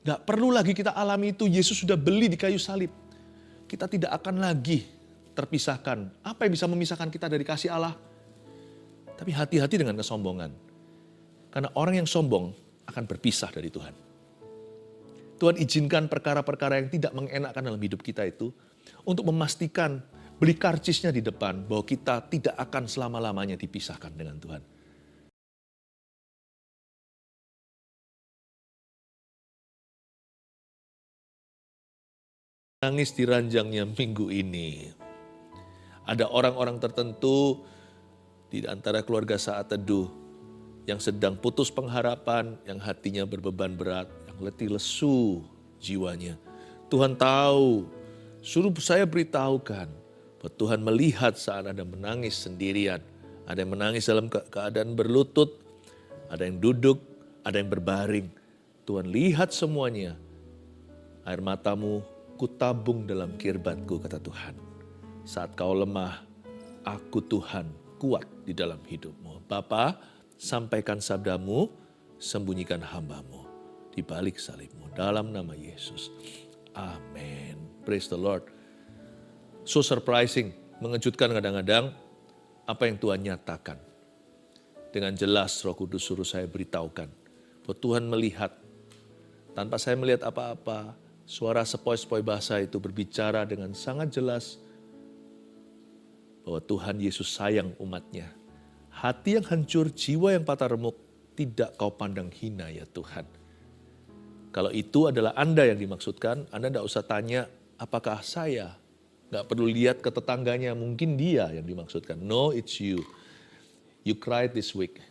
Gak perlu lagi kita alami itu, Yesus sudah beli di kayu salib. Kita tidak akan lagi terpisahkan. Apa yang bisa memisahkan kita dari kasih Allah? Tapi hati-hati dengan kesombongan. Karena orang yang sombong akan berpisah dari Tuhan. Tuhan izinkan perkara-perkara yang tidak mengenakan dalam hidup kita itu untuk memastikan beli karcisnya di depan bahwa kita tidak akan selama-lamanya dipisahkan dengan Tuhan. Nangis di ranjangnya minggu ini. Ada orang-orang tertentu di antara keluarga Saat Teduh yang sedang putus pengharapan, yang hatinya berbeban berat, yang letih lesu jiwanya. Tuhan tahu, suruh saya beritahukan bahwa Tuhan melihat saat Anda menangis sendirian. Ada yang menangis dalam keadaan berlutut, ada yang duduk, ada yang berbaring. Tuhan lihat semuanya. Air matamu kutabung dalam kirbatku, kata Tuhan. Saat kau lemah, aku Tuhan kuat di dalam hidupmu. Bapa, sampaikan sabdamu, sembunyikan hambamu di balik salibmu. Dalam nama Yesus. Amin. Praise the Lord. So surprising, mengejutkan kadang-kadang apa yang Tuhan nyatakan. Dengan jelas Roh Kudus suruh saya beritahukan bahwa Tuhan melihat. Tanpa saya melihat apa-apa, suara sepoi-sepoi bahasa itu berbicara dengan sangat jelas bahwa Tuhan Yesus sayang umatnya. Hati yang hancur, jiwa yang patah remuk, tidak kau pandang hina ya Tuhan. Kalau itu adalah Anda yang dimaksudkan, Anda tidak usah tanya apakah saya. Nggak perlu lihat ke tetangganya, mungkin dia yang dimaksudkan. No, it's you. You cried this week.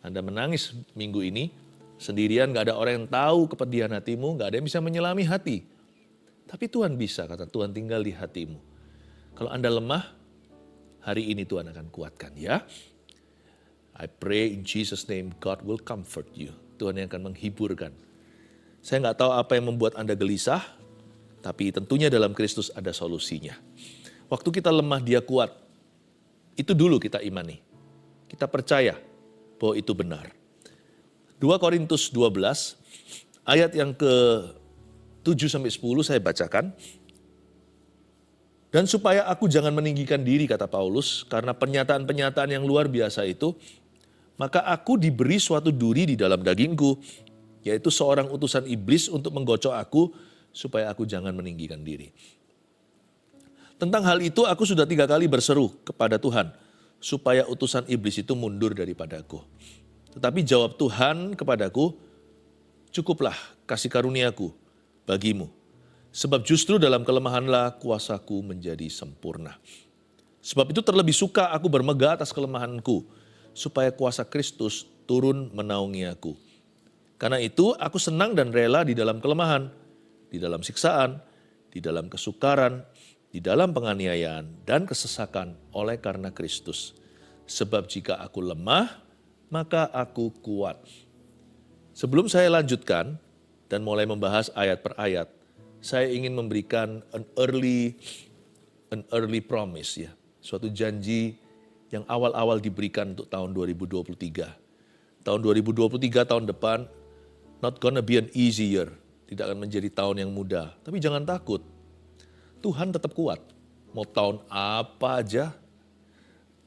Anda menangis minggu ini, sendirian, nggak ada orang yang tahu kepedihan hatimu, nggak ada yang bisa menyelami hati. Tapi Tuhan bisa, kata Tuhan tinggal di hatimu. Kalau Anda lemah, hari ini Tuhan akan kuatkan ya. I pray in Jesus' name God will comfort you. Tuhan yang akan menghiburkan. Saya nggak tahu apa yang membuat Anda gelisah, tapi tentunya dalam Kristus ada solusinya. Waktu kita lemah, Dia kuat. Itu dulu kita imani. Kita percaya bahwa itu benar. 2 Korintus 12, ayat yang ke-7-10 saya bacakan. Dan supaya aku jangan meninggikan diri, kata Paulus, karena pernyataan-pernyataan yang luar biasa itu, maka aku diberi suatu duri di dalam dagingku, yaitu seorang utusan iblis untuk menggocok aku, supaya aku jangan meninggikan diri. Tentang hal itu aku sudah 3 kali berseru kepada Tuhan, supaya utusan iblis itu mundur daripadaku. Tetapi jawab Tuhan kepadaku, cukuplah kasih karuniaku bagimu. Sebab justru dalam kelemahanlah kuasaku menjadi sempurna. Sebab itu terlebih suka aku bermegah atas kelemahanku, supaya kuasa Kristus turun menaungi aku. Karena itu aku senang dan rela di dalam kelemahan, di dalam siksaan, di dalam kesukaran, di dalam penganiayaan dan kesesakan oleh karena Kristus. Sebab jika aku lemah, maka aku kuat. Sebelum saya lanjutkan dan mulai membahas ayat per ayat, saya ingin memberikan an early promise ya, suatu janji yang awal-awal diberikan untuk tahun 2023. Tahun 2023 tahun depan not gonna be an easy year, tidak akan menjadi tahun yang mudah. Tapi jangan takut, Tuhan tetap kuat. Mau tahun apa aja,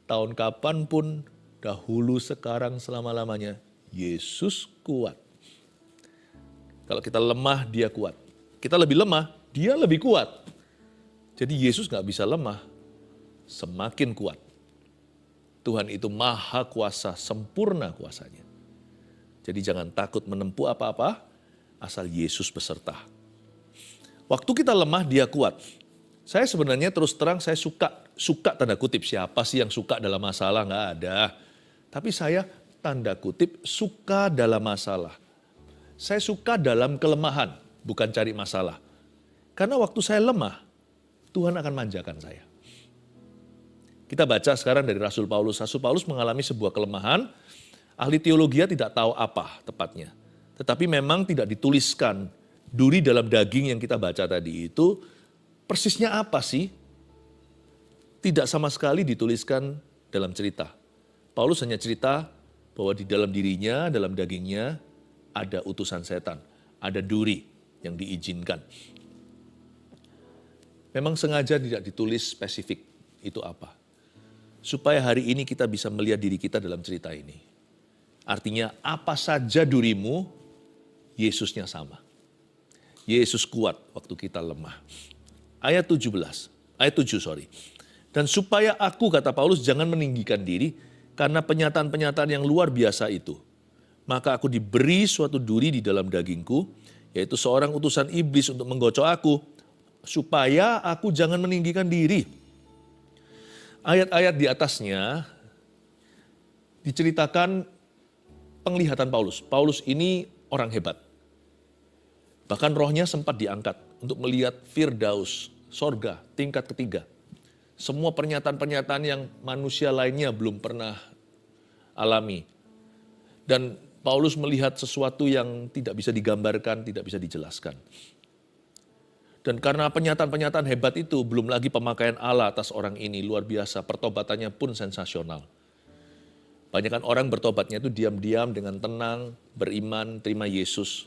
tahun kapanpun, dahulu, sekarang, selama-lamanya, Yesus kuat. Kalau kita lemah, Dia kuat. Kita lebih lemah, Dia lebih kuat. Jadi Yesus gak bisa lemah, semakin kuat. Tuhan itu maha kuasa, sempurna kuasanya. Jadi jangan takut menempuh apa-apa, asal Yesus beserta. Waktu kita lemah, Dia kuat. Saya sebenarnya terus terang saya suka tanda kutip, siapa sih yang suka dalam masalah, nggak ada. Tapi saya tanda kutip suka dalam masalah. Saya suka dalam kelemahan, bukan cari masalah. Karena waktu saya lemah, Tuhan akan manjakan saya. Kita baca sekarang dari Rasul Paulus. Rasul Paulus mengalami sebuah kelemahan, ahli teologi tidak tahu apa tepatnya. Tetapi memang tidak dituliskan duri dalam daging yang kita baca tadi itu, persisnya apa sih? Tidak sama sekali dituliskan dalam cerita. Paulus hanya cerita bahwa di dalam dirinya, dalam dagingnya, ada utusan setan, ada duri yang diizinkan. Memang sengaja tidak ditulis spesifik itu apa. Supaya hari ini kita bisa melihat diri kita dalam cerita ini. Artinya apa saja durimu, Yesusnya sama. Yesus kuat waktu kita lemah. Ayat 7. Dan supaya aku, kata Paulus, jangan meninggikan diri karena penyataan-penyataan yang luar biasa itu. Maka aku diberi suatu duri di dalam dagingku, yaitu seorang utusan iblis untuk menggocok aku, supaya aku jangan meninggikan diri. Ayat-ayat di atasnya diceritakan penglihatan Paulus. Paulus ini orang hebat. Bahkan rohnya sempat diangkat untuk melihat Firdaus, sorga, tingkat ketiga. Semua pernyataan-pernyataan yang manusia lainnya belum pernah alami. Dan Paulus melihat sesuatu yang tidak bisa digambarkan, tidak bisa dijelaskan. Dan karena pernyataan-pernyataan hebat itu, belum lagi pemakaian Allah atas orang ini luar biasa, pertobatannya pun sensasional. Banyakan orang bertobatnya itu diam-diam dengan tenang, beriman, terima Yesus.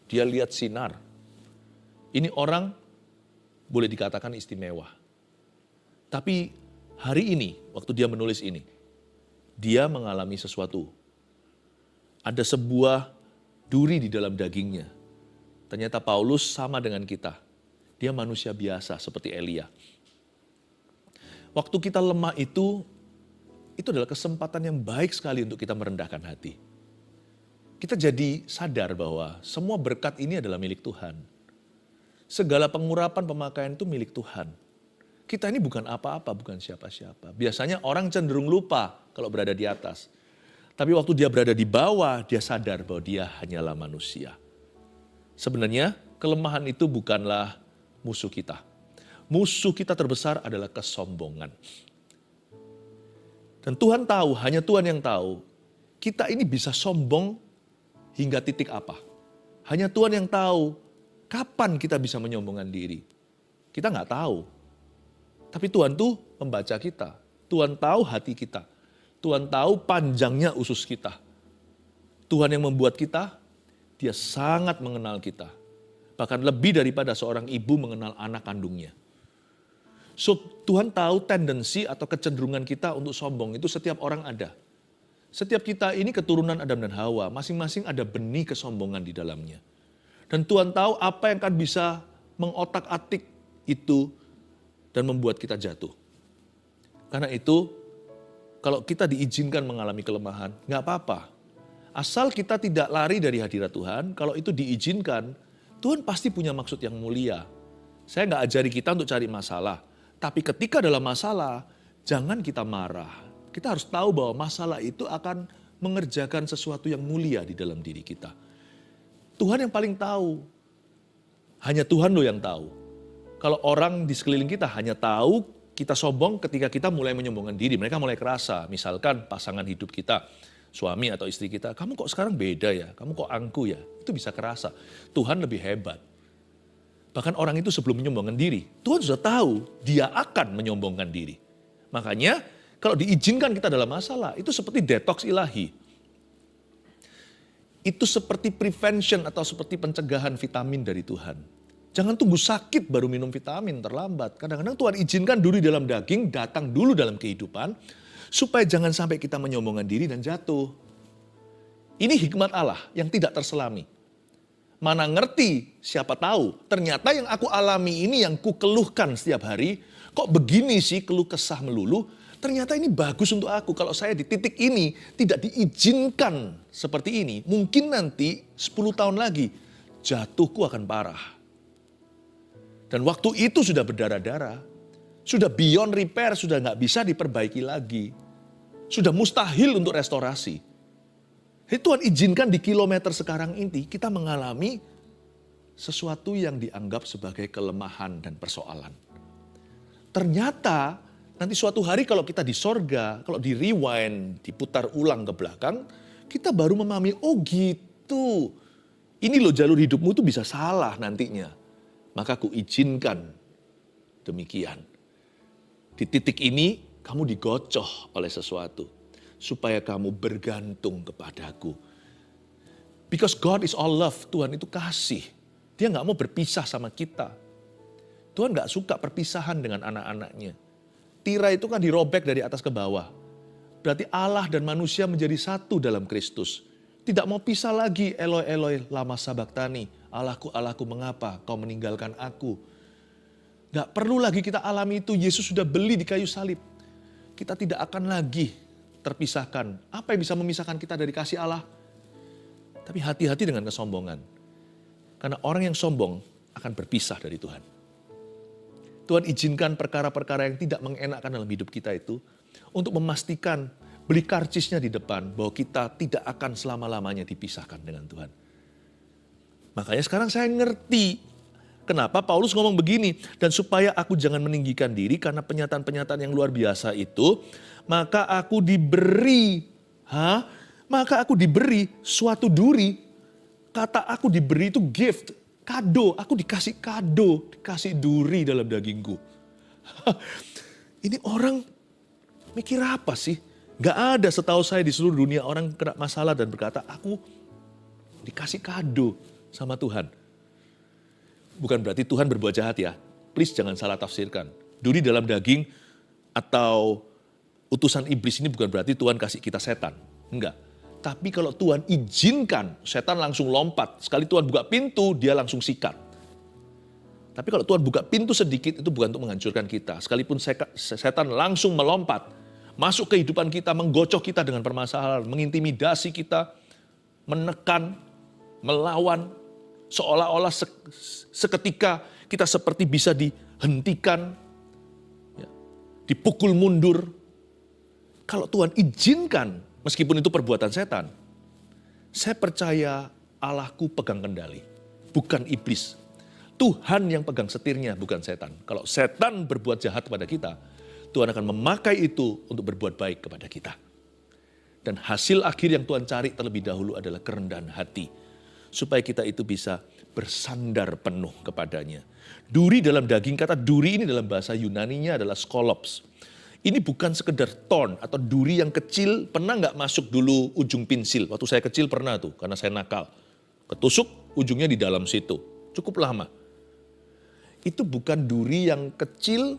Dia lihat sinar. Ini orang boleh dikatakan istimewa. Tapi hari ini, waktu dia menulis ini, dia mengalami sesuatu. Ada sebuah duri di dalam dagingnya. Ternyata Paulus sama dengan kita. Dia manusia biasa seperti Elia. Waktu kita lemah itu adalah kesempatan yang baik sekali untuk kita merendahkan hati. Kita jadi sadar bahwa semua berkat ini adalah milik Tuhan. Segala pengurapan pemakaian itu milik Tuhan. Kita ini bukan apa-apa, bukan siapa-siapa. Biasanya orang cenderung lupa kalau berada di atas. Tapi waktu dia berada di bawah, dia sadar bahwa dia hanyalah manusia. Sebenarnya kelemahan itu bukanlah musuh kita. Musuh kita terbesar adalah kesombongan. Dan Tuhan tahu, hanya Tuhan yang tahu, kita ini bisa sombong hingga titik apa. Hanya Tuhan yang tahu kapan kita bisa menyombongkan diri. Kita nggak tahu. Tapi Tuhan tuh membaca kita. Tuhan tahu hati kita. Tuhan tahu panjangnya usus kita. Tuhan yang membuat kita, Dia sangat mengenal kita. Bahkan lebih daripada seorang ibu mengenal anak kandungnya. So, Tuhan tahu tendensi atau kecenderungan kita untuk sombong itu setiap orang ada. Setiap kita ini keturunan Adam dan Hawa, masing-masing ada benih kesombongan di dalamnya. Dan Tuhan tahu apa yang akan bisa mengotak-atik itu dan membuat kita jatuh. Karena itu, kalau kita diizinkan mengalami kelemahan, nggak apa-apa. Asal kita tidak lari dari hadirat Tuhan, kalau itu diizinkan, Tuhan pasti punya maksud yang mulia. Saya nggak ajari kita untuk cari masalah. Tapi ketika dalam masalah, jangan kita marah. Kita harus tahu bahwa masalah itu akan mengerjakan sesuatu yang mulia di dalam diri kita. Tuhan yang paling tahu. Hanya Tuhan loh yang tahu. Kalau orang di sekeliling kita hanya tahu kita sombong ketika kita mulai menyombongkan diri. Mereka mulai kerasa. Misalkan pasangan hidup kita, suami atau istri kita, kamu kok sekarang beda ya? Kamu kok angku ya? Itu bisa kerasa. Tuhan lebih hebat. Bahkan orang itu sebelum menyombongkan diri, Tuhan sudah tahu dia akan menyombongkan diri. Makanya kalau diizinkan kita dalam masalah, itu seperti detox ilahi. Itu seperti prevention atau seperti pencegahan vitamin dari Tuhan. Jangan tunggu sakit baru minum vitamin, terlambat. Kadang-kadang Tuhan izinkan duri dalam daging datang dulu dalam kehidupan, supaya jangan sampai kita menyombongkan diri dan jatuh. Ini hikmat Allah yang tidak terselami. Mana ngerti, siapa tahu. Ternyata yang aku alami ini yang ku keluhkan setiap hari, kok begini sih keluh kesah melulu. Ternyata ini bagus untuk aku. Kalau saya di titik ini tidak diizinkan seperti ini, mungkin nanti 10 tahun lagi jatuhku akan parah. Dan waktu itu sudah berdarah-darah, sudah beyond repair, sudah nggak bisa diperbaiki lagi. Sudah mustahil untuk restorasi. Tuhan izinkan di kilometer sekarang ini kita mengalami sesuatu yang dianggap sebagai kelemahan dan persoalan. Ternyata nanti suatu hari kalau kita di sorga, kalau di rewind, diputar ulang ke belakang, kita baru memahami, oh gitu. Ini loh jalur hidupmu itu bisa salah nantinya. Maka aku izinkan demikian. Di titik ini kamu digocoh oleh sesuatu. Supaya kamu bergantung kepadaku. Because God is all love. Tuhan itu kasih. Dia nggak mau berpisah sama kita. Tuhan nggak suka perpisahan dengan anak-anaknya. Tirai itu kan dirobek dari atas ke bawah. Berarti Allah dan manusia menjadi satu dalam Kristus. Tidak mau pisah lagi, Eloi Eloi lama sabaktani. Allahku, Allahku, mengapa kau meninggalkan aku? Gak perlu lagi kita alami itu, Yesus sudah beli di kayu salib. Kita tidak akan lagi terpisahkan. Apa yang bisa memisahkan kita dari kasih Allah? Tapi hati-hati dengan kesombongan. Karena orang yang sombong akan berpisah dari Tuhan. Tuhan izinkan perkara-perkara yang tidak mengenakan dalam hidup kita itu untuk memastikan beli karcisnya di depan bahwa kita tidak akan selama-lamanya dipisahkan dengan Tuhan. Makanya sekarang saya ngerti kenapa Paulus ngomong begini. Dan supaya aku jangan meninggikan diri karena penyataan-penyataan yang luar biasa itu, maka aku diberi, maka aku diberi suatu duri. Kata aku diberi itu gift, kado. Aku dikasih kado, dikasih duri dalam dagingku. Ini orang mikir apa sih? Gak ada setahu saya di seluruh dunia orang kena masalah dan berkata, aku dikasih kado sama Tuhan. Bukan berarti Tuhan berbuat jahat ya. Please jangan salah tafsirkan. Duri dalam daging atau utusan iblis ini bukan berarti Tuhan kasih kita setan. Enggak. Tapi kalau Tuhan izinkan, setan langsung lompat. Sekali Tuhan buka pintu, dia langsung sikat. Tapi kalau Tuhan buka pintu sedikit, itu bukan untuk menghancurkan kita. Sekalipun setan langsung melompat, masuk ke kehidupan kita, menggocok kita dengan permasalahan, mengintimidasi kita, menekan, melawan, seolah-olah seketika kita seperti bisa dihentikan, dipukul mundur. Kalau Tuhan izinkan, meskipun itu perbuatan setan, saya percaya Allahku pegang kendali, bukan iblis. Tuhan yang pegang setirnya, bukan setan. Kalau setan berbuat jahat kepada kita, Tuhan akan memakai itu untuk berbuat baik kepada kita. Dan hasil akhir yang Tuhan cari terlebih dahulu adalah kerendahan hati. Supaya kita itu bisa bersandar penuh kepadanya. Duri dalam daging, kata duri ini dalam bahasa Yunaninya adalah skolops. Ini bukan sekedar thorn atau duri yang kecil. Pernah nggak masuk dulu ujung pensil? Waktu saya kecil pernah tuh, karena saya nakal. Ketusuk ujungnya di dalam situ. Cukup lama. Itu bukan duri yang kecil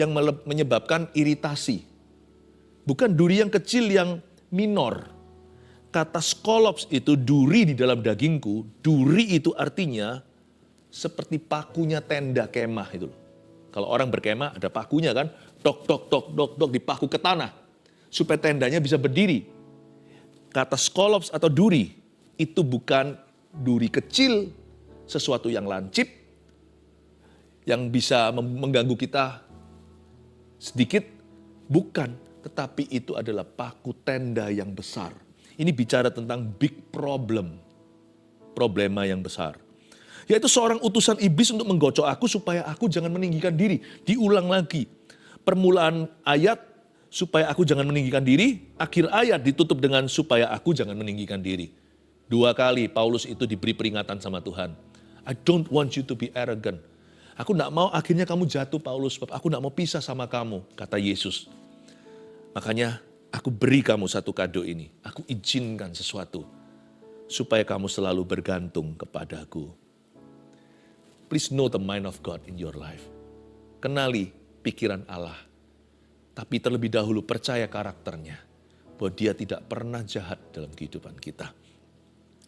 yang menyebabkan iritasi. Bukan duri yang kecil yang minor. Kata skolops itu duri di dalam dagingku. Duri itu artinya seperti pakunya tenda kemah itu. Kalau orang berkemah ada pakunya kan. Dok, dok, dok, dok, dok dipaku ke tanah. Supaya tendanya bisa berdiri. Kata skolops atau duri itu bukan duri kecil. Sesuatu yang lancip. Yang bisa mengganggu kita sedikit. Bukan. Tetapi itu adalah paku tenda yang besar. Ini bicara tentang big problem. Problema yang besar. Yaitu seorang utusan iblis untuk menggocok aku supaya aku jangan meninggikan diri. Diulang lagi. Permulaan ayat supaya aku jangan meninggikan diri. Akhir ayat ditutup dengan supaya aku jangan meninggikan diri. 2 kali Paulus itu diberi peringatan sama Tuhan. I don't want you to be arrogant. Aku tidak mau akhirnya kamu jatuh Paulus. Sebab aku tidak mau pisah sama kamu. Kata Yesus. Makanya aku beri kamu satu kado ini. Aku izinkan sesuatu. Supaya kamu selalu bergantung kepadaku. Please know the mind of God in your life. Kenali pikiran Allah. Tapi terlebih dahulu percaya karakternya. Bahwa dia tidak pernah jahat dalam kehidupan kita.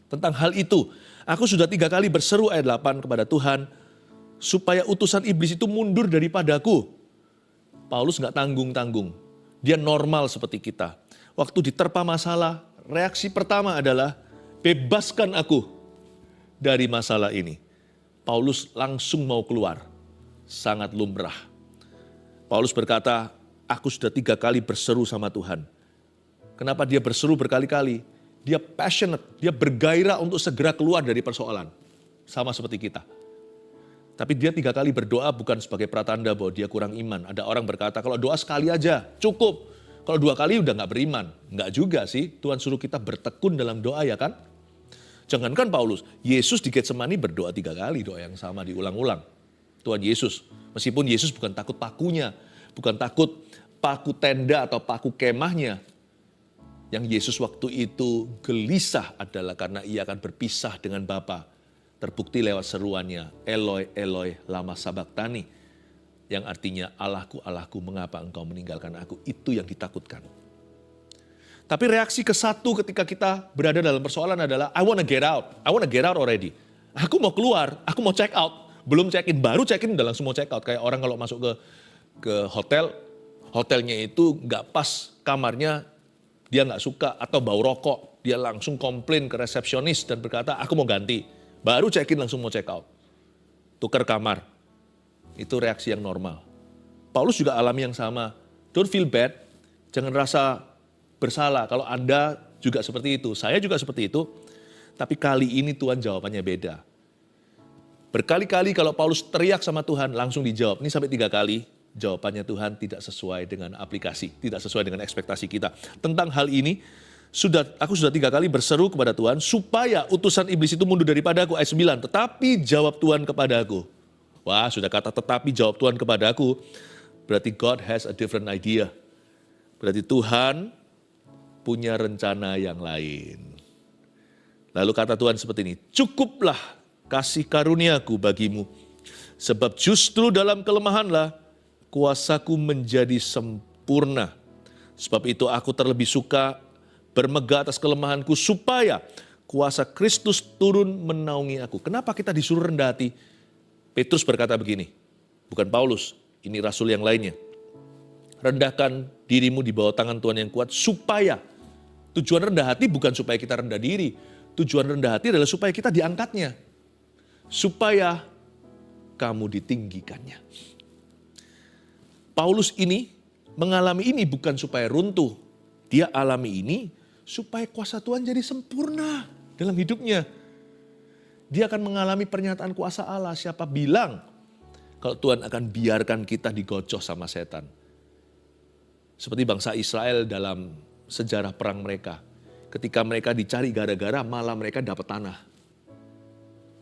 Tentang hal itu, aku sudah 3 kali berseru ayat 8 kepada Tuhan. Supaya utusan iblis itu mundur daripadaku. Paulus gak tanggung-tanggung. Dia normal seperti kita. Waktu diterpa masalah, reaksi pertama adalah bebaskan aku dari masalah ini. Paulus langsung mau keluar. Sangat lumrah. Paulus berkata, aku sudah 3 kali berseru sama Tuhan. Kenapa dia berseru berkali-kali? Dia passionate, dia bergairah untuk segera keluar dari persoalan. Sama seperti kita. Tapi dia 3 kali berdoa bukan sebagai pratanda bahwa dia kurang iman. Ada orang berkata kalau doa sekali aja cukup. Kalau 2 kali udah gak beriman. Enggak juga sih. Tuhan suruh kita bertekun dalam doa ya kan. Jangankan Paulus. Yesus di Getsemani berdoa 3 kali. Doa yang sama diulang-ulang. Tuhan Yesus. Meskipun Yesus bukan takut pakunya. Bukan takut paku tenda atau paku kemahnya. Yang Yesus waktu itu gelisah adalah karena ia akan berpisah dengan Bapa. Terbukti lewat seruannya, Eloi, Eloi, lama sabachthani, yang artinya Allahku, Allahku, mengapa engkau meninggalkan aku. Itu yang ditakutkan. Tapi reaksi ke satu ketika kita berada dalam persoalan adalah, I want to get out. I want to get out already. Aku mau keluar, aku mau check out. Belum check in, baru check in udah langsung mau check out. Kayak orang kalau masuk ke hotel, hotelnya itu nggak pas kamarnya, dia nggak suka atau bau rokok. Dia langsung komplain ke resepsionis dan berkata, aku mau ganti. Baru check in langsung mau check out. Tukar kamar. Itu reaksi yang normal. Paulus juga alami yang sama. Don't feel bad. Jangan rasa bersalah kalau Anda juga seperti itu. Saya juga seperti itu. Tapi kali ini Tuhan jawabannya beda. Berkali-kali kalau Paulus teriak sama Tuhan langsung dijawab. Ini sampai 3 kali. Jawabannya Tuhan tidak sesuai dengan aplikasi. Tidak sesuai dengan ekspektasi kita. Tentang hal ini, aku sudah 3 kali berseru kepada Tuhan supaya utusan iblis itu mundur daripada aku. Ayat 9. Tetapi jawab Tuhan kepadaku. Wah, sudah kata tetapi jawab Tuhan kepadaku. Berarti God has a different idea. Berarti Tuhan punya rencana yang lain. Lalu kata Tuhan seperti ini, cukuplah kasih karuniaku bagimu. Sebab justru dalam kelemahanlah kuasaku menjadi sempurna. Sebab itu aku terlebih suka bermegah atas kelemahanku supaya kuasa Kristus turun menaungi aku. Kenapa kita disuruh rendah hati? Petrus berkata begini, bukan Paulus, ini rasul yang lainnya. Rendahkan dirimu di bawah tangan Tuhan yang kuat supaya, tujuan rendah hati bukan supaya kita rendah diri. Tujuan rendah hati adalah supaya kita diangkatnya. Supaya kamu ditinggikannya. Paulus ini mengalami ini bukan supaya runtuh. Dia alami ini supaya kuasa Tuhan jadi sempurna dalam hidupnya. Dia akan mengalami pernyataan kuasa Allah. Siapa bilang kalau Tuhan akan biarkan kita digocoh sama setan. Seperti bangsa Israel dalam sejarah perang mereka. Ketika mereka dicari gara-gara malah mereka dapat tanah.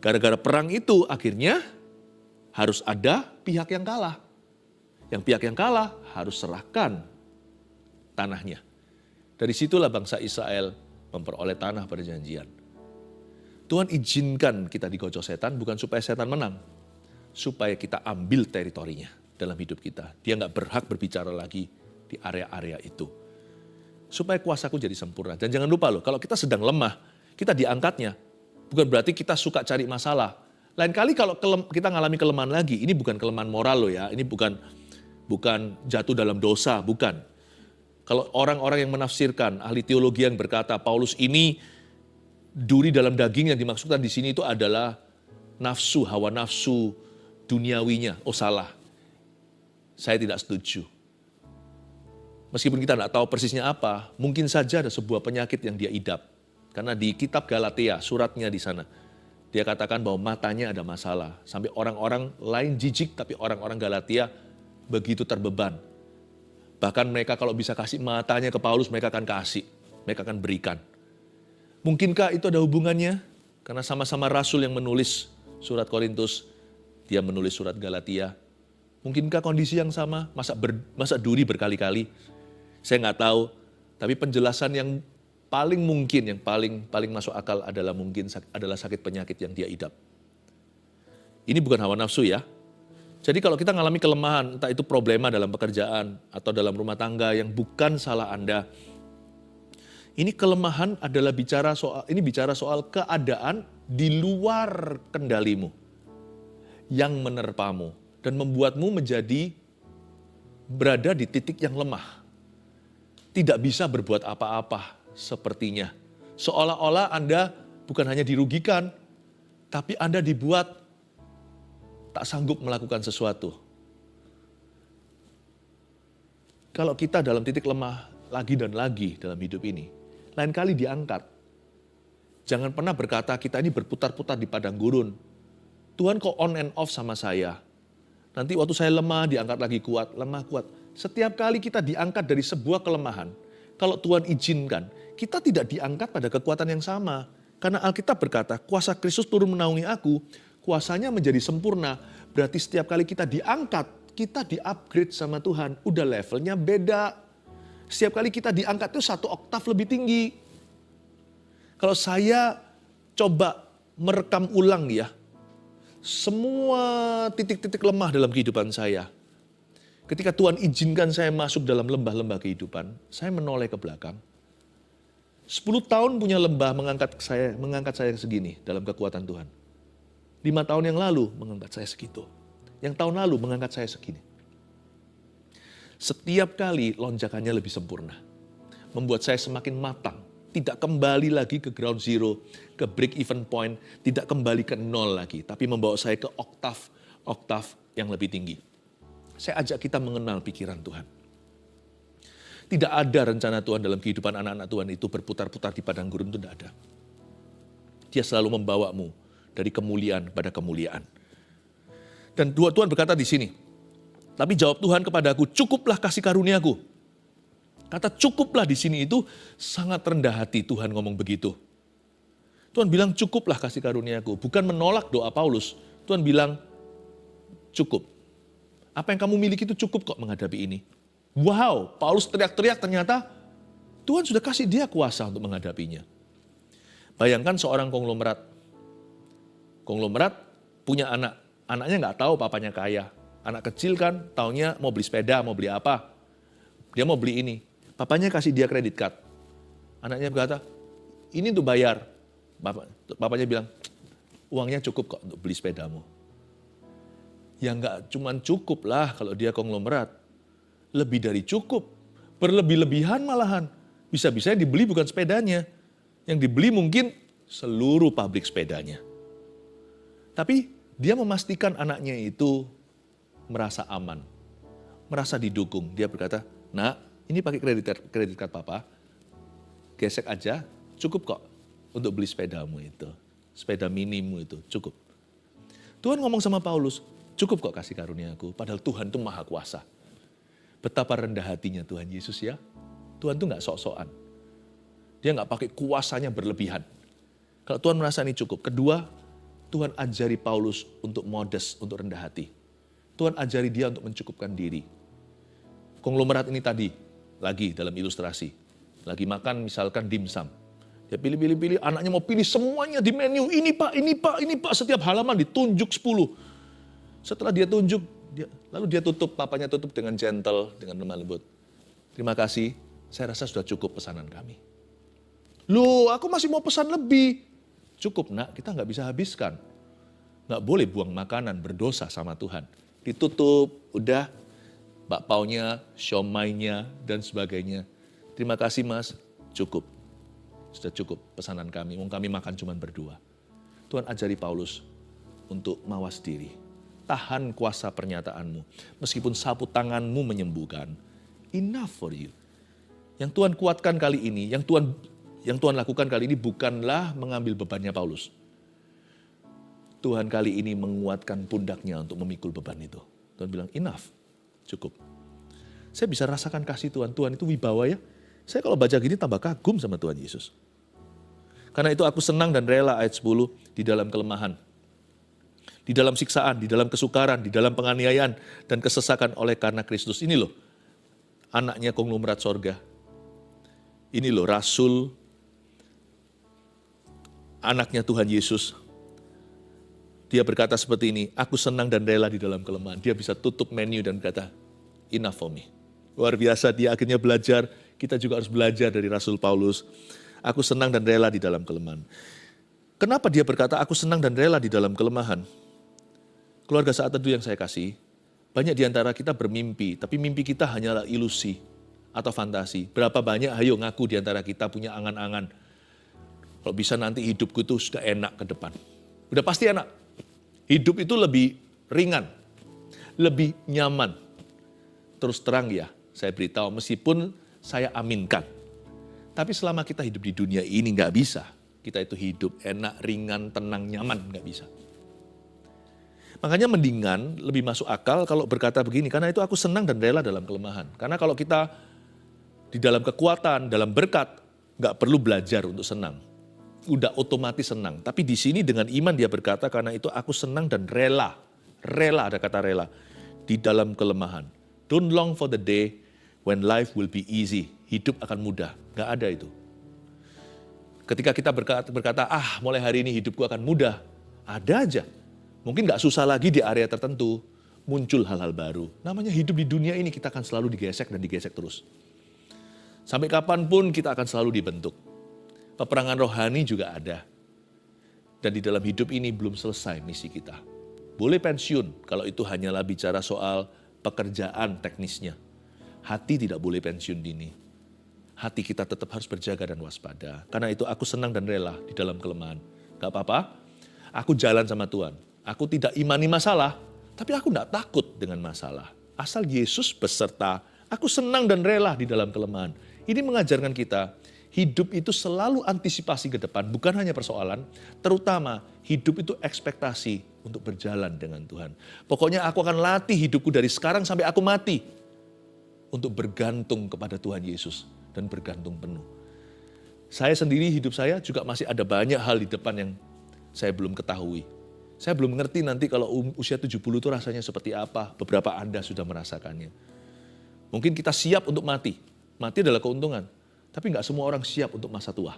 Gara-gara perang itu akhirnya harus ada pihak yang kalah. Yang pihak yang kalah harus serahkan tanahnya. Dari situlah bangsa Israel memperoleh tanah perjanjian. Tuhan izinkan kita digocoh setan bukan supaya setan menang. Supaya kita ambil teritorinya dalam hidup kita. Dia nggak berhak berbicara lagi di area-area itu. Supaya kuasaku jadi sempurna. Dan jangan lupa loh, kalau kita sedang lemah, kita diangkatnya. Bukan berarti kita suka cari masalah. Lain kali kalau kita ngalami kelemahan lagi, ini bukan kelemahan moral loh ya, ini bukan jatuh dalam dosa, bukan. Kalau orang-orang yang menafsirkan, ahli teologi yang berkata, Paulus ini duri dalam daging yang dimaksudkan di sini itu adalah nafsu, hawa nafsu duniawinya. Oh salah, saya tidak setuju. Meskipun kita tidak tahu persisnya apa, mungkin saja ada sebuah penyakit yang dia idap. Karena di kitab Galatia, suratnya di sana, dia katakan bahwa matanya ada masalah. Sampai orang-orang lain jijik, tapi orang-orang Galatia begitu terbeban. Bahkan mereka kalau bisa kasih matanya ke Paulus, mereka akan kasih. Mereka akan berikan. Mungkinkah itu ada hubungannya? Karena sama-sama rasul yang menulis surat Korintus, dia menulis surat Galatia. Mungkinkah kondisi yang sama? Masa duri berkali-kali? Saya nggak tahu, tapi penjelasan yang paling mungkin, yang paling masuk akal adalah adalah sakit penyakit yang dia idap. Ini bukan hawa nafsu ya. Jadi kalau kita mengalami kelemahan, entah itu problema dalam pekerjaan atau dalam rumah tangga yang bukan salah Anda, ini kelemahan adalah bicara soal keadaan di luar kendalimu yang menerpamu dan membuatmu menjadi berada di titik yang lemah. Tidak bisa berbuat apa-apa sepertinya. Seolah-olah Anda bukan hanya dirugikan, tapi Anda dibuat tak sanggup melakukan sesuatu. Kalau kita dalam titik lemah lagi dan lagi dalam hidup ini, lain kali diangkat. Jangan pernah berkata kita ini berputar-putar di padang gurun. Tuhan kok on and off sama saya. Nanti waktu saya lemah diangkat lagi kuat, lemah kuat. Setiap kali kita diangkat dari sebuah kelemahan, kalau Tuhan izinkan, kita tidak diangkat pada kekuatan yang sama. Karena Alkitab berkata, kuasa Kristus turun menaungi aku, kuasanya menjadi sempurna. Berarti setiap kali kita diangkat, kita di-upgrade sama Tuhan. Udah levelnya beda. Setiap kali kita diangkat itu 1 oktav lebih tinggi. Kalau saya coba merekam ulang ya semua titik-titik lemah dalam kehidupan saya. Ketika Tuhan izinkan saya masuk dalam lembah-lembah kehidupan, saya menoleh ke belakang. 10 tahun punya lembah mengangkat saya segini dalam kekuatan Tuhan. 5 tahun yang lalu mengangkat saya segitu. Yang tahun lalu mengangkat saya segini. Setiap kali lonjakannya lebih sempurna. Membuat saya semakin matang. Tidak kembali lagi ke ground zero, ke break even point, tidak kembali ke nol lagi. Tapi membawa saya ke oktav yang lebih tinggi. Saya ajak kita mengenal pikiran Tuhan. Tidak ada rencana Tuhan dalam kehidupan anak-anak Tuhan itu berputar-putar di padang gurun, itu tidak ada. Dia selalu membawamu dari kemuliaan pada kemuliaan. Dan Tuhan berkata di sini, tapi jawab Tuhan kepadaku, cukuplah kasih karuniaku. Kata cukuplah di sini itu sangat rendah hati Tuhan ngomong begitu. Tuhan bilang cukuplah kasih karuniaku, bukan menolak doa Paulus. Tuhan bilang cukup. Apa yang kamu miliki itu cukup kok menghadapi ini. Wow, Paulus teriak-teriak ternyata Tuhan sudah kasih dia kuasa untuk menghadapinya. Bayangkan seorang konglomerat. Konglomerat punya anak. Anaknya nggak tahu papanya kaya. Anak kecil kan taunya mau beli sepeda, mau beli apa. Dia mau beli ini. Papanya kasih dia kredit card. Anaknya berkata, ini untuk bayar. Bapaknya bilang, uangnya cukup kok untuk beli sepedamu. Ya nggak cuman cukup lah kalau dia konglomerat. Lebih dari cukup. Berlebih-lebihan malahan. Bisa-bisanya dibeli bukan sepedanya. Yang dibeli mungkin seluruh pabrik sepedanya. Tapi dia memastikan anaknya itu merasa aman. Merasa didukung. Dia berkata, nak ini pakai kredit card papa. Gesek aja cukup kok untuk beli sepedamu itu. Sepeda minimu itu cukup. Tuhan ngomong sama Paulus, cukup kok kasih karuniaku, padahal Tuhan itu maha kuasa. Betapa rendah hatinya Tuhan Yesus ya. Tuhan itu gak sok-sokan. Dia gak pakai kuasanya berlebihan. Kalau Tuhan merasa ini cukup. Kedua, Tuhan ajari Paulus untuk modest, untuk rendah hati. Tuhan ajari dia untuk mencukupkan diri. Konglomerat ini tadi, lagi dalam ilustrasi. Lagi makan misalkan dimsum. Dia pilih-pilih, anaknya mau pilih semuanya di menu. Ini pak, setiap halaman ditunjuk 10. Setelah dia tunjuk, lalu dia tutup, papanya tutup dengan gentle, dengan lemah lembut. Terima kasih, saya rasa sudah cukup pesanan kami. Loh, aku masih mau pesan lebih. Cukup nak, kita nggak bisa habiskan. Nggak boleh buang makanan, berdosa sama Tuhan. Ditutup, udah, bakpaunya, siomainya, dan sebagainya. Terima kasih mas, cukup. Sudah cukup pesanan kami, kami makan cuma berdua. Tuhan ajari Paulus untuk mawas diri. Tahan kuasa pernyataanmu. Meskipun sapu tanganmu menyembuhkan. Enough for you. Yang Tuhan kuatkan kali ini, yang Tuhan lakukan kali ini bukanlah mengambil bebannya Paulus. Tuhan kali ini menguatkan pundaknya untuk memikul beban itu. Tuhan bilang enough, cukup. Saya bisa rasakan kasih Tuhan. Tuhan itu wibawa ya. Saya kalau baca gini tambah kagum sama Tuhan Yesus. Karena itu aku senang dan rela ayat 10 di dalam kelemahan. Di dalam siksaan, di dalam kesukaran, di dalam penganiayaan dan kesesakan oleh karena Kristus. Ini loh, anaknya konglomerat sorga. Ini loh, rasul, anaknya Tuhan Yesus. Dia berkata seperti ini, aku senang dan rela di dalam kelemahan. Dia bisa tutup menu dan berkata, enough for me. Luar biasa, dia akhirnya belajar. Kita juga harus belajar dari Rasul Paulus. Aku senang dan rela di dalam kelemahan. Kenapa dia berkata, aku senang dan rela di dalam kelemahan? Keluarga Saat Teduh yang saya kasih, banyak di antara kita bermimpi, tapi mimpi kita hanyalah ilusi atau fantasi. Berapa banyak, ayo ngaku di antara kita punya angan-angan. Kalau bisa nanti hidupku itu sudah enak ke depan. Udah pasti enak. Hidup itu lebih ringan, lebih nyaman. Terus terang ya, saya beritahu, meskipun saya aminkan. Tapi selama kita hidup di dunia ini nggak bisa. Kita itu hidup enak, ringan, tenang, nyaman, nggak bisa. Makanya mendingan lebih masuk akal kalau berkata begini, karena itu aku senang dan rela dalam kelemahan. Karena kalau kita di dalam kekuatan, dalam berkat, nggak perlu belajar untuk senang. Udah otomatis senang. Tapi di sini dengan iman dia berkata, karena itu aku senang dan rela. Rela, ada kata rela. Di dalam kelemahan. Don't long for the day when life will be easy. Hidup akan mudah. Nggak ada itu. Ketika kita berkata, mulai hari ini hidupku akan mudah. Ada aja. Mungkin gak susah lagi di area tertentu. Muncul hal-hal baru. Namanya hidup di dunia ini kita akan selalu digesek dan digesek terus. Sampai kapanpun kita akan selalu dibentuk. Peperangan rohani juga ada. Dan di dalam hidup ini belum selesai misi kita. Boleh pensiun kalau itu hanyalah bicara soal pekerjaan teknisnya. Hati tidak boleh pensiun dini. Hati kita tetap harus berjaga dan waspada. Karena itu aku senang dan rela di dalam kelemahan. Gak apa-apa, aku jalan sama Tuhan. Aku tidak imani masalah, tapi aku tidak takut dengan masalah. Asal Yesus beserta, aku senang dan rela di dalam kelemahan. Ini mengajarkan kita, hidup itu selalu antisipasi ke depan, bukan hanya persoalan, terutama hidup itu ekspektasi untuk berjalan dengan Tuhan. Pokoknya aku akan latih hidupku dari sekarang sampai aku mati untuk bergantung kepada Tuhan Yesus dan bergantung penuh. Saya sendiri, hidup saya juga masih ada banyak hal di depan yang saya belum ketahui. Saya belum mengerti nanti kalau usia 70 itu rasanya seperti apa. Beberapa Anda sudah merasakannya. Mungkin kita siap untuk mati. Mati adalah keuntungan. Tapi nggak semua orang siap untuk masa tua.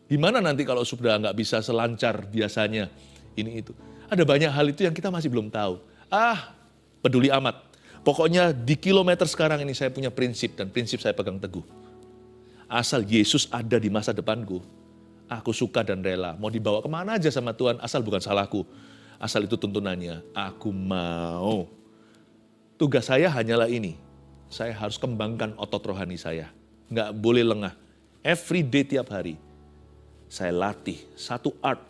Gimana nanti kalau sudah nggak bisa selancar biasanya ini itu. Ada banyak hal itu yang kita masih belum tahu. Peduli amat. Pokoknya di kilometer sekarang ini saya punya prinsip dan prinsip saya pegang teguh. Asal Yesus ada di masa depanku, aku suka dan rela. Mau dibawa kemana aja sama Tuhan, asal bukan salahku. Asal itu tuntunannya, aku mau. Tugas saya hanyalah ini, saya harus kembangkan otot rohani saya. Nggak boleh lengah. Every day tiap hari, saya latih satu art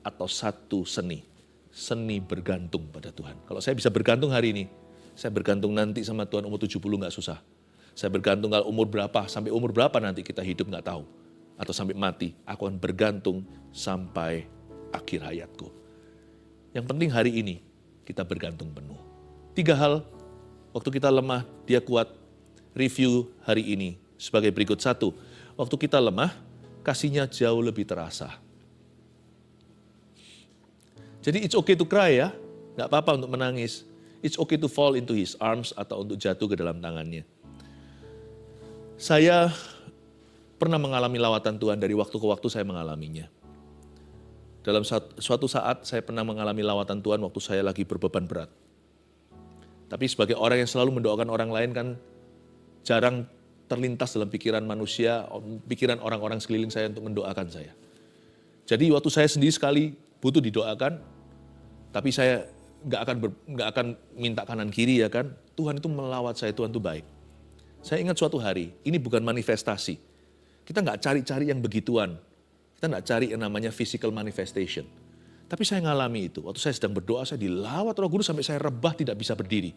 atau satu seni. Seni bergantung pada Tuhan. Kalau saya bisa bergantung hari ini, saya bergantung nanti sama Tuhan umur 70 nggak susah. Saya bergantung kalau umur berapa, sampai umur berapa nanti kita hidup nggak tahu. Atau sampai mati, aku akan bergantung sampai akhir hayatku. Yang penting hari ini kita bergantung penuh. 3 hal, waktu kita lemah, dia kuat. Review hari ini sebagai berikut. 1, waktu kita lemah, kasihnya jauh lebih terasa. Jadi it's okay to cry ya, nggak apa-apa untuk menangis. It's okay to fall into his arms atau untuk jatuh ke dalam tangannya. Saya pernah mengalami lawatan Tuhan, dari waktu ke waktu saya mengalaminya. Dalam suatu saat saya pernah mengalami lawatan Tuhan waktu saya lagi berbeban berat. Tapi sebagai orang yang selalu mendoakan orang lain kan jarang terlintas dalam pikiran manusia, pikiran orang-orang sekeliling saya untuk mendoakan saya. Jadi waktu saya sendiri sekali butuh didoakan, tapi saya nggak akan minta kanan kiri ya kan. Tuhan itu melawat saya, Tuhan itu baik. Saya ingat suatu hari, ini bukan manifestasi. Kita nggak cari-cari yang begituan. Kita nggak cari yang namanya physical manifestation. Tapi saya ngalami itu. Waktu saya sedang berdoa, saya dilawat Roh Kudus sampai saya rebah tidak bisa berdiri.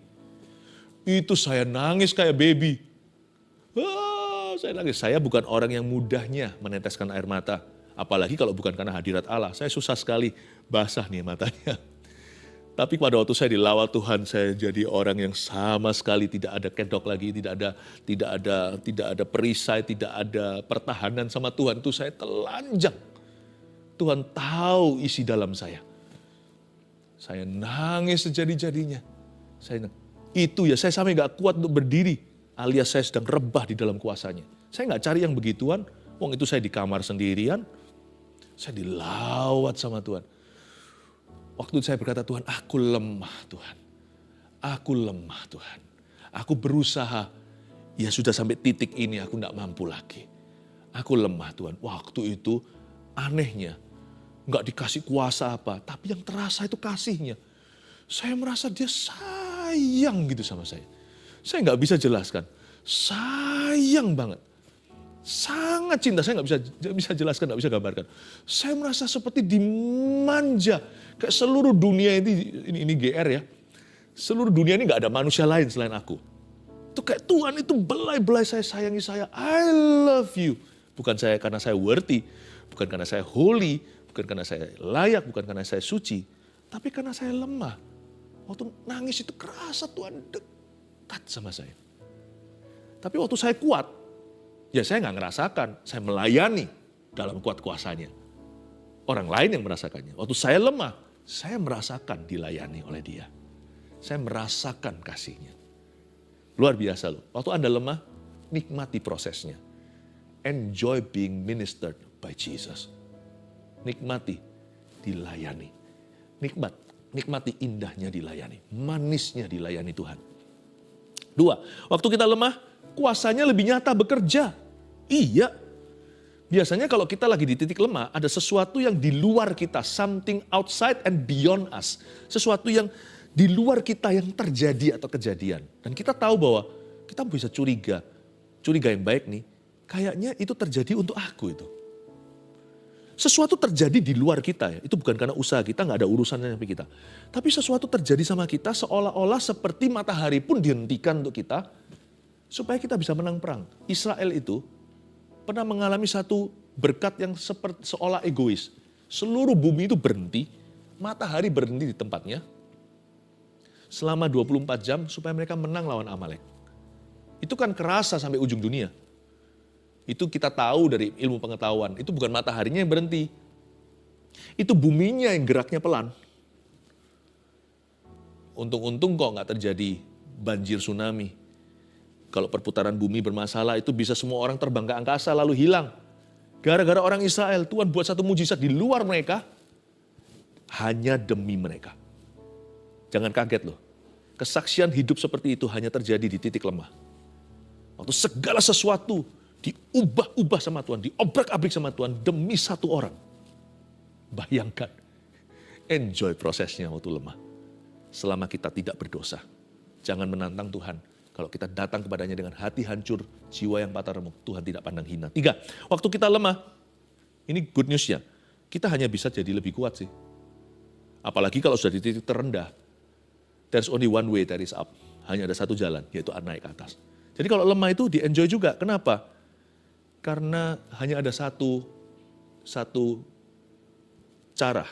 Itu saya nangis kayak baby. Saya nangis. Saya bukan orang yang mudahnya meneteskan air mata. Apalagi kalau bukan karena hadirat Allah. Saya susah sekali basah nih matanya. Tapi pada waktu saya dilawat Tuhan, saya jadi orang yang sama sekali tidak ada kedok lagi, tidak ada perisai, tidak ada pertahanan sama Tuhan. Itu saya telanjang. Tuhan tahu isi dalam saya. Saya nangis sejadi-jadinya. Saya sampai gak kuat untuk berdiri, alias saya sedang rebah di dalam kuasanya. Saya gak cari yang begituan, wong itu saya di kamar sendirian, saya dilawat sama Tuhan. Waktu saya berkata, Tuhan, aku lemah Tuhan. Aku lemah Tuhan. Aku berusaha, ya sudah sampai titik ini aku gak mampu lagi. Aku lemah Tuhan. Waktu itu anehnya, gak dikasih kuasa apa, tapi yang terasa itu kasihnya. Saya merasa dia sayang gitu sama saya. Saya gak bisa jelaskan. Sayang banget. Sangat cinta, saya nggak bisa jelaskan, nggak bisa gambarkan. Saya merasa seperti dimanja, kayak seluruh dunia ini GR ya. Seluruh dunia ini nggak ada manusia lain selain aku. Itu kayak Tuhan itu belai-belai saya, sayangi saya, I love you. Bukan saya karena saya worthy, bukan karena saya holy, bukan karena saya layak, bukan karena saya suci, tapi karena saya lemah. Waktu nangis itu kerasa Tuhan dekat sama saya. Tapi waktu saya kuat, ya saya nggak ngerasakan, saya melayani dalam kuat kuasanya. Orang lain yang merasakannya. Waktu saya lemah, saya merasakan dilayani oleh dia. Saya merasakan kasihnya. Luar biasa loh. Waktu Anda lemah, nikmati prosesnya. Enjoy being ministered. by Jesus. Nikmati dilayani. Nikmati indahnya dilayani. Manisnya dilayani Tuhan. 2, waktu kita lemah, kuasanya lebih nyata bekerja. Iya. Biasanya kalau kita lagi di titik lemah, ada sesuatu yang di luar kita. Something outside and beyond us. Sesuatu yang di luar kita yang terjadi atau kejadian. Dan kita tahu bahwa kita bisa curiga yang baik nih. Kayaknya itu terjadi untuk aku itu. Sesuatu terjadi di luar kita ya. Itu bukan karena usaha kita, gak ada urusannya sampai kita. Tapi sesuatu terjadi sama kita seolah-olah seperti matahari pun dihentikan untuk kita. Supaya kita bisa menang perang. Israel itu pernah mengalami satu berkat yang seolah egois. Seluruh bumi itu berhenti, matahari berhenti di tempatnya. Selama 24 jam supaya mereka menang lawan Amalek. Itu kan kerasa sampai ujung dunia. Itu kita tahu dari ilmu pengetahuan. Itu bukan mataharinya yang berhenti. Itu buminya yang geraknya pelan. Untung-untung kok nggak terjadi banjir tsunami. Kalau perputaran bumi bermasalah itu bisa semua orang terbang ke angkasa lalu hilang. Gara-gara orang Israel, Tuhan buat satu mujizat di luar mereka. Hanya demi mereka. Jangan kaget loh. Kesaksian hidup seperti itu hanya terjadi di titik lemah. Waktu segala sesuatu diubah-ubah sama Tuhan, diobrak-abrik sama Tuhan demi satu orang. Bayangkan, enjoy prosesnya waktu lemah. Selama kita tidak berdosa. Jangan menantang Tuhan. Kalau kita datang kepadanya dengan hati hancur, jiwa yang patah remuk, Tuhan tidak pandang hina. 3, waktu kita lemah, ini good news-nya, kita hanya bisa jadi lebih kuat sih. Apalagi kalau sudah di titik terendah, there's only one way that is up. Hanya ada satu jalan, yaitu naik ke atas. Jadi kalau lemah itu di-enjoy juga. Kenapa? Karena hanya ada satu cara,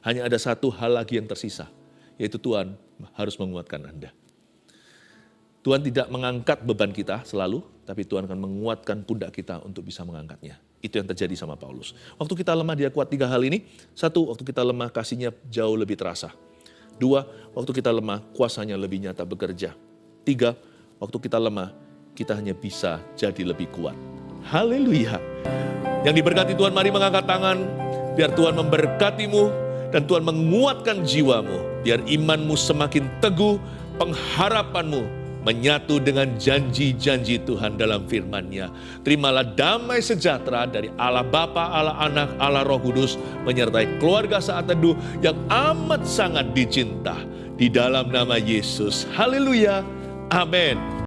hanya ada satu hal lagi yang tersisa, yaitu Tuhan harus menguatkan Anda. Tuhan tidak mengangkat beban kita selalu, tapi Tuhan akan menguatkan pundak kita untuk bisa mengangkatnya. Itu yang terjadi sama Paulus. Waktu kita lemah dia kuat 3 hal ini. 1, waktu kita lemah kasihnya jauh lebih terasa. 2, waktu kita lemah kuasanya lebih nyata bekerja. 3, waktu kita lemah kita hanya bisa jadi lebih kuat. Haleluya. Yang diberkati Tuhan, mari mengangkat tangan. Biar Tuhan memberkatimu dan Tuhan menguatkan jiwamu. Biar imanmu semakin teguh, pengharapanmu menyatu dengan janji-janji Tuhan dalam firman-Nya. Terimalah damai sejahtera dari Allah Bapa, Allah Anak, Allah Roh Kudus menyertai keluarga saat teduh yang amat sangat dicinta di dalam nama Yesus. Haleluya. Amin.